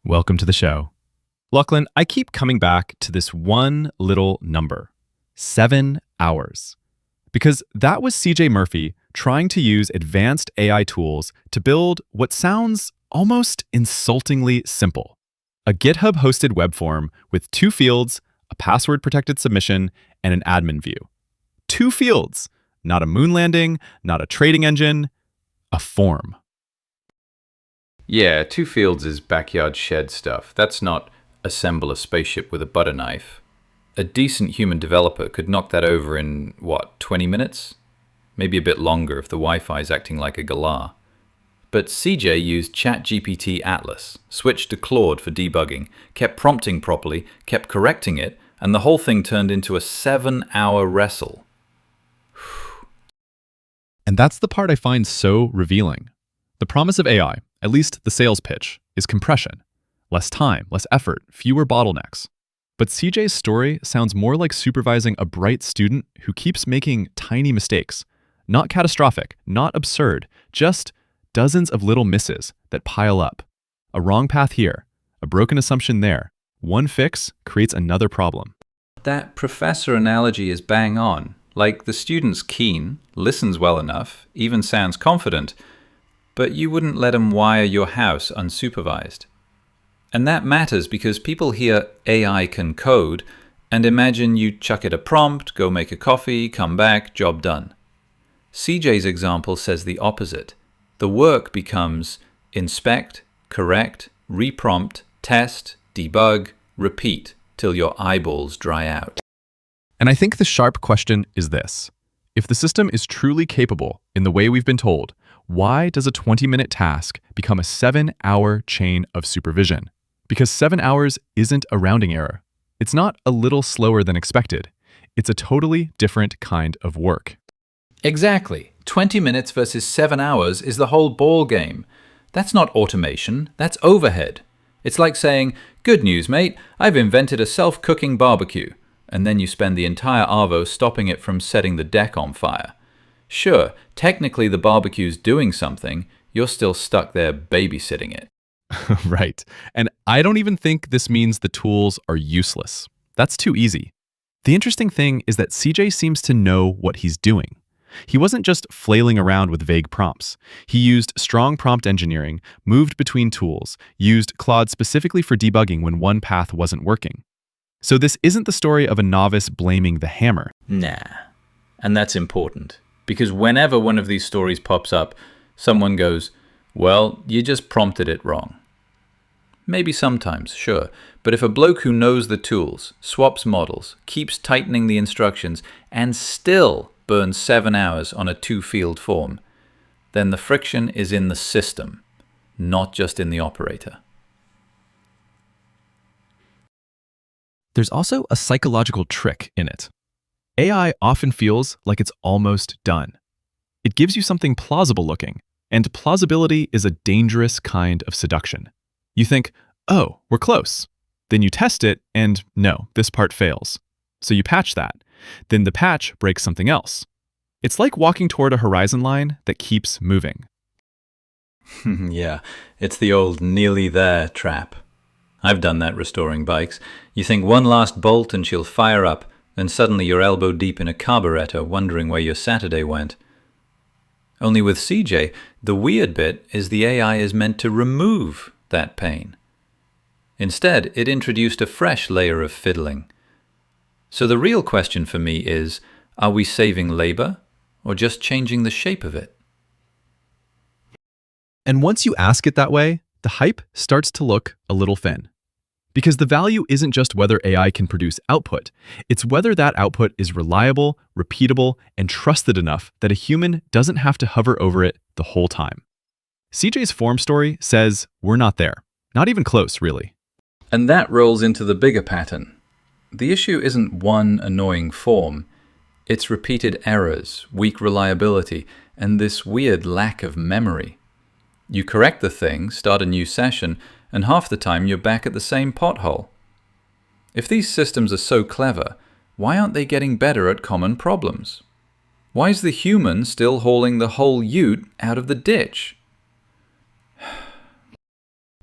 Welcome to the show. Lachlan, I keep coming back to this one little number, 7 hours. Because that was CJ Murphy trying to use advanced AI tools to build what sounds almost insultingly simple. A GitHub-hosted web form with 2 fields, a password-protected submission, and an admin view. 2 fields, not a moon landing, not a trading engine, a form. Yeah, 2 fields is backyard shed stuff. That's not assemble a spaceship with a butter knife. A decent human developer could knock that over in, 20 minutes? Maybe a bit longer if the Wi-Fi's acting like a galah. But CJ used ChatGPT Atlas, switched to Claude for debugging, kept prompting properly, kept correcting it, and the whole thing turned into a 7-hour wrestle. And that's the part I find so revealing. The promise of AI, at least the sales pitch, is compression. Less time, less effort, fewer bottlenecks. But CJ's story sounds more like supervising a bright student who keeps making tiny mistakes. Not catastrophic, not absurd, just dozens of little misses that pile up. A wrong path here, a broken assumption there. One fix creates another problem. That professor analogy is bang on. Like, the student's keen, listens well enough, even sounds confident, but you wouldn't let him wire your house unsupervised. And that matters because people hear AI can code and imagine you chuck it a prompt, go make a coffee, come back, job done. CJ's example says the opposite. The work becomes inspect, correct, reprompt, test, debug, repeat till your eyeballs dry out. And I think the sharp question is this. If the system is truly capable in the way we've been told, why does a 20-minute task become a 7-hour chain of supervision? Because 7 hours isn't a rounding error. It's not a little slower than expected. It's a totally different kind of work. Exactly. 20 minutes versus 7 hours is the whole ball game. That's not automation, that's overhead. It's like saying, "Good news, mate, I've invented a self-cooking barbecue." And then you spend the entire Arvo stopping it from setting the deck on fire. Sure, technically the barbecue's doing something, you're still stuck there babysitting it. Right. And I don't even think this means the tools are useless. That's too easy. The interesting thing is that CJ seems to know what he's doing. He wasn't just flailing around with vague prompts. He used strong prompt engineering, moved between tools, used Claude specifically for debugging when one path wasn't working. So this isn't the story of a novice blaming the hammer. Nah. And that's important. Because whenever one of these stories pops up, someone goes, "Well, you just prompted it wrong." Maybe sometimes, sure. But if a bloke who knows the tools, swaps models, keeps tightening the instructions, and still burns 7 hours on a 2-field form, then the friction is in the system, not just in the operator. There's also a psychological trick in it. AI often feels like it's almost done. It gives you something plausible looking, and plausibility is a dangerous kind of seduction. You think, oh, we're close. Then you test it, and no, this part fails. So you patch that. Then the patch breaks something else. It's like walking toward a horizon line that keeps moving. Yeah, it's the old nearly there trap. I've done that restoring bikes. You think one last bolt and she'll fire up, then suddenly you're elbow deep in a carburetor wondering where your Saturday went. Only with CJ, the weird bit is the AI is meant to remove that pain. Instead, it introduced a fresh layer of fiddling. So the real question for me is, are we saving labor or just changing the shape of it? And once you ask it that way, the hype starts to look a little thin. Because the value isn't just whether AI can produce output, it's whether that output is reliable, repeatable, and trusted enough that a human doesn't have to hover over it the whole time. CJ's form story says we're not there. Not even close, really. And that rolls into the bigger pattern. The issue isn't one annoying form. It's repeated errors, weak reliability, and this weird lack of memory. You correct the thing, start a new session, and half the time you're back at the same pothole. If these systems are so clever, why aren't they getting better at common problems? Why is the human still hauling the whole ute out of the ditch?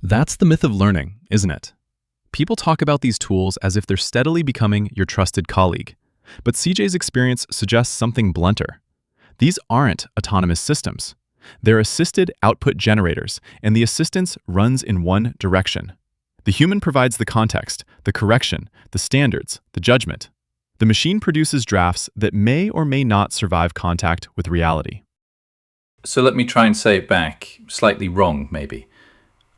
That's the myth of learning, isn't it? People talk about these tools as if they're steadily becoming your trusted colleague. But CJ's experience suggests something blunter. These aren't autonomous systems. They're assisted output generators, and the assistance runs in one direction. The human provides the context, the correction, the standards, the judgment. The machine produces drafts that may or may not survive contact with reality. So let me try and say it back, slightly wrong maybe.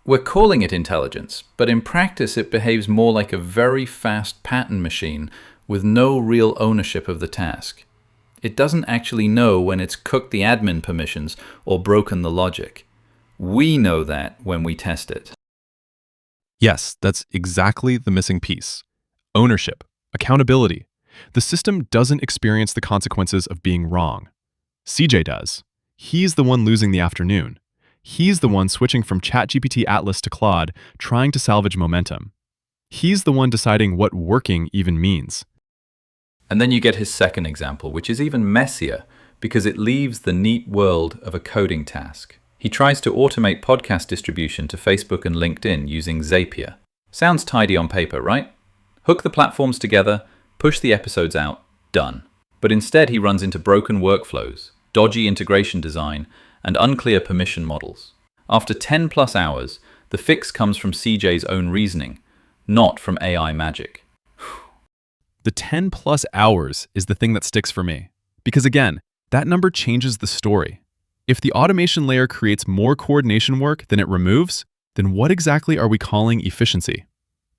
We're calling it intelligence, but in practice it behaves more like a very fast pattern machine with no real ownership of the task. It doesn't actually know when it's cooked the admin permissions or broken the logic. We know that when we test it. Yes, that's exactly the missing piece. Ownership, accountability. The system doesn't experience the consequences of being wrong. CJ does. He's the one losing the afternoon. He's the one switching from ChatGPT Atlas to Claude, trying to salvage momentum. He's the one deciding what working even means. And then you get his second example, which is even messier because it leaves the neat world of a coding task. He tries to automate podcast distribution to Facebook and LinkedIn using Zapier. Sounds tidy on paper, right? Hook the platforms together, push the episodes out, done. But instead he runs into broken workflows, dodgy integration design, and unclear permission models. After 10 plus hours, the fix comes from CJ's own reasoning, not from AI magic. The 10 plus hours is the thing that sticks for me. Because again, that number changes the story. If the automation layer creates more coordination work than it removes, then what exactly are we calling efficiency?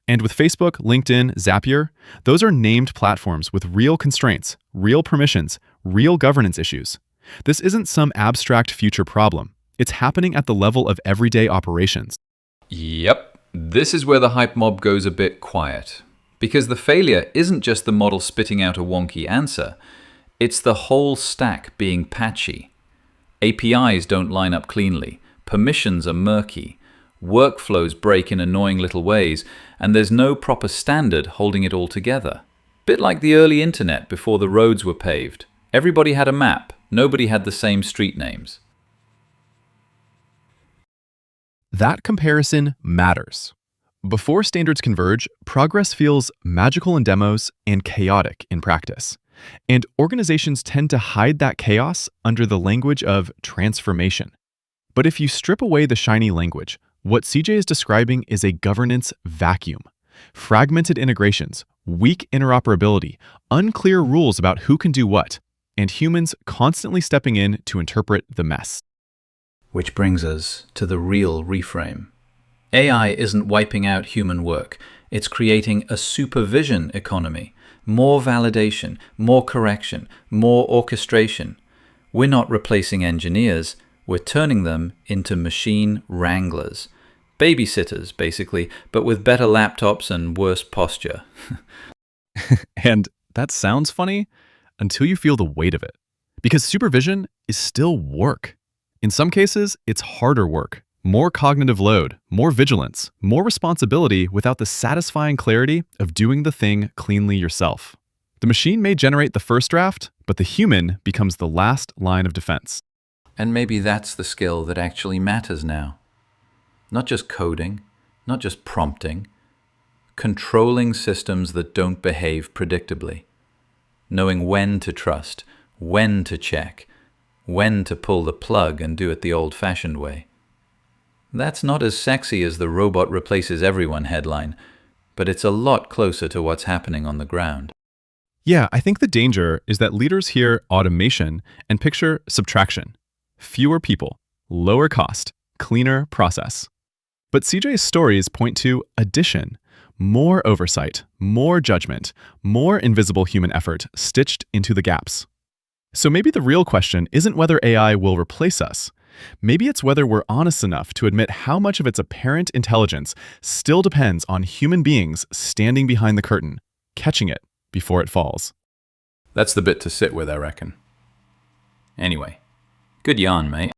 And with Facebook, LinkedIn, Zapier, those are named platforms with real constraints, real permissions, real governance issues. This isn't some abstract future problem. It's happening at the level of everyday operations. Yep, this is where the hype mob goes a bit quiet. Because the failure isn't just the model spitting out a wonky answer, it's the whole stack being patchy. APIs don't line up cleanly, permissions are murky, workflows break in annoying little ways, and there's no proper standard holding it all together. Bit like the early internet before the roads were paved. Everybody had a map, nobody had the same street names. That comparison matters. Before standards converge, progress feels magical in demos and chaotic in practice. And organizations tend to hide that chaos under the language of transformation. But if you strip away the shiny language, what CJ is describing is a governance vacuum. Fragmented integrations, weak interoperability, unclear rules about who can do what, and humans constantly stepping in to interpret the mess. Which brings us to the real reframe. AI isn't wiping out human work. It's creating a supervision economy. More validation, more correction, more orchestration. We're not replacing engineers. We're turning them into machine wranglers. Babysitters, basically, but with better laptops and worse posture. And that sounds funny until you feel the weight of it. Because supervision is still work. In some cases, it's harder work. More cognitive load, more vigilance, more responsibility without the satisfying clarity of doing the thing cleanly yourself. The machine may generate the first draft, but the human becomes the last line of defense. And maybe that's the skill that actually matters now. Not just coding, not just prompting, controlling systems that don't behave predictably. Knowing when to trust, when to check, when to pull the plug and do it the old-fashioned way. That's not as sexy as the robot replaces everyone headline, but it's a lot closer to what's happening on the ground. Yeah, I think the danger is that leaders hear automation and picture subtraction. Fewer people, lower cost, cleaner process. But CJ's stories point to addition, more oversight, more judgment, more invisible human effort stitched into the gaps. So maybe the real question isn't whether AI will replace us. Maybe it's whether we're honest enough to admit how much of its apparent intelligence still depends on human beings standing behind the curtain, catching it before it falls. That's the bit to sit with, I reckon. Anyway, good yarn, mate.